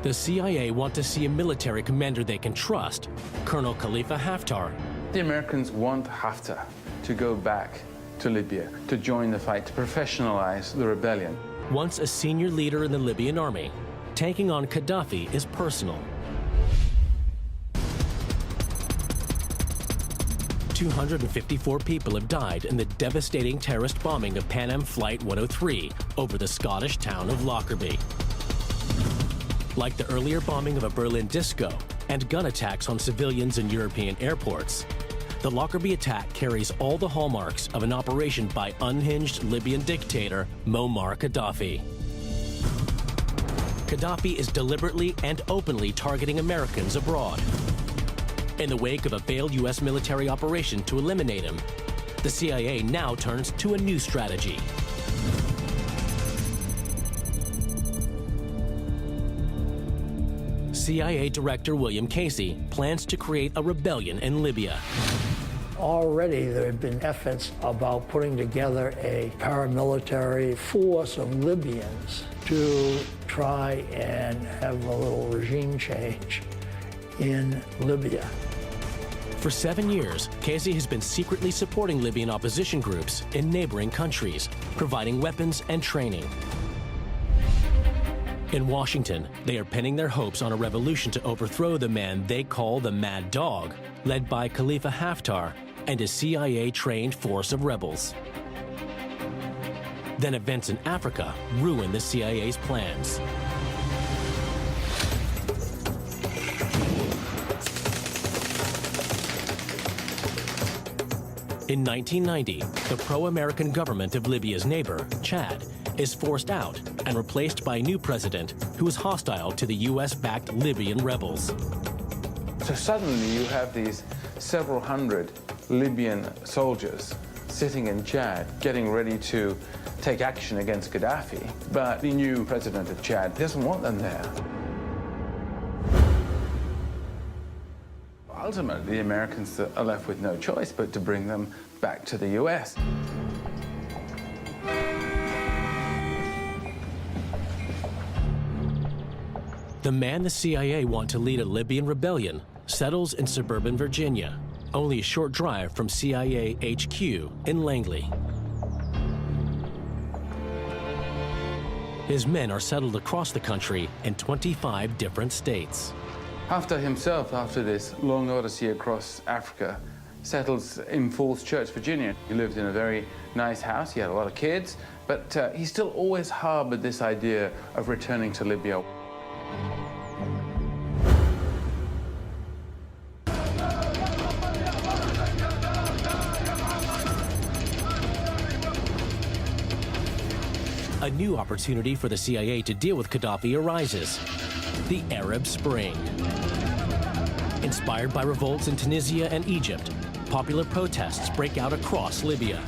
The CIA want to see a military commander they can trust, Colonel Khalifa Haftar. The Americans want Haftar to go back to Libya, to join the fight, to professionalize the rebellion. Once a senior leader in the Libyan army, tanking on Gaddafi is personal. 254 people have died in the devastating terrorist bombing of Pan Am Flight 103 over the Scottish town of Lockerbie. Like the earlier bombing of a Berlin disco and gun attacks on civilians in European airports, the Lockerbie attack carries all the hallmarks of an operation by unhinged Libyan dictator Muammar Gaddafi. Gaddafi is deliberately and openly targeting Americans abroad. In the wake of a failed U.S. military operation to eliminate him, the CIA now turns to a new strategy. CIA Director William Casey plans to create a rebellion in Libya. Already there have been efforts about putting together a paramilitary force of Libyans to try and have a little regime change in Libya. For 7 years, Casey has been secretly supporting Libyan opposition groups in neighboring countries, providing weapons and training. In Washington, they are pinning their hopes on a revolution to overthrow the man they call the Mad Dog, led by Khalifa Haftar and a CIA-trained force of rebels. Then events in Africa ruin the CIA's plans. In 1990, the pro-American government of Libya's neighbor, Chad, is forced out and replaced by a new president who is hostile to the US-backed Libyan rebels. So suddenly you have these several hundred Libyan soldiers sitting in Chad, getting ready to take action against Gaddafi. But the new president of Chad doesn't want them there. Ultimately, the Americans are left with no choice but to bring them back to the US. The man the CIA want to lead a Libyan rebellion settles in suburban Virginia, only a short drive from CIA HQ in Langley. His men are settled across the country in 25 different states. Haftar himself, after this long odyssey across Africa, settles in Falls Church, Virginia. He lived in a very nice house, he had a lot of kids, but he still always harbored this idea of returning to Libya. A new opportunity for the CIA to deal with Gaddafi arises: the Arab Spring. Inspired by revolts in Tunisia and Egypt, popular protests break out across Libya.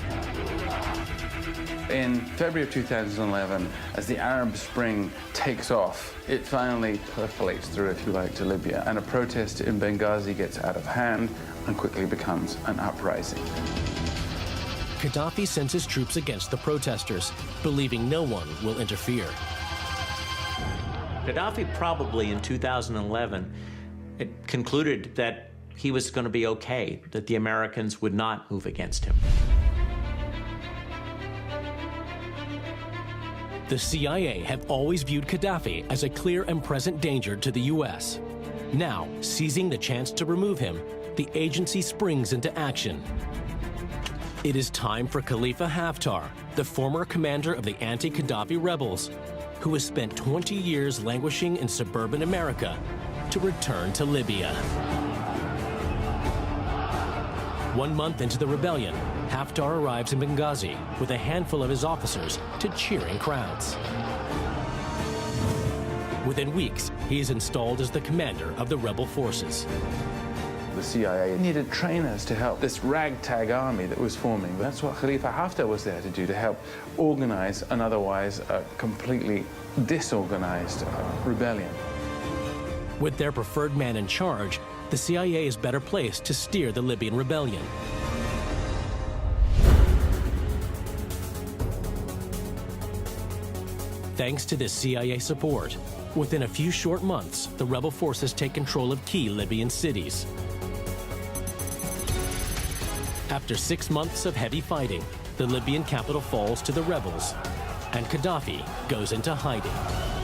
In February of 2011, as the Arab Spring takes off, it finally percolates through, if you like, to Libya, and a protest in Benghazi gets out of hand and quickly becomes an uprising. Gaddafi sends his troops against the protesters, believing no one will interfere. Gaddafi probably in 2011 concluded that he was going to be okay, that the Americans would not move against him. The CIA have always viewed Gaddafi as a clear and present danger to the US. Now, seizing the chance to remove him, the agency springs into action. It is time for Khalifa Haftar, the former commander of the anti-Gaddafi rebels, who has spent 20 years languishing in suburban America, to return to Libya. 1 month into the rebellion, Haftar arrives in Benghazi with a handful of his officers to cheering crowds. Within weeks, he is installed as the commander of the rebel forces. The CIA needed trainers to help this ragtag army that was forming. That's what Khalifa Haftar was there to do, to help organize an otherwise completely disorganized rebellion. With their preferred man in charge, the CIA is better placed to steer the Libyan rebellion. Thanks to this CIA support, Within a few short months, the rebel forces take control of key Libyan cities. After 6 months of heavy fighting, the Libyan capital falls to the rebels, and Gaddafi goes into hiding.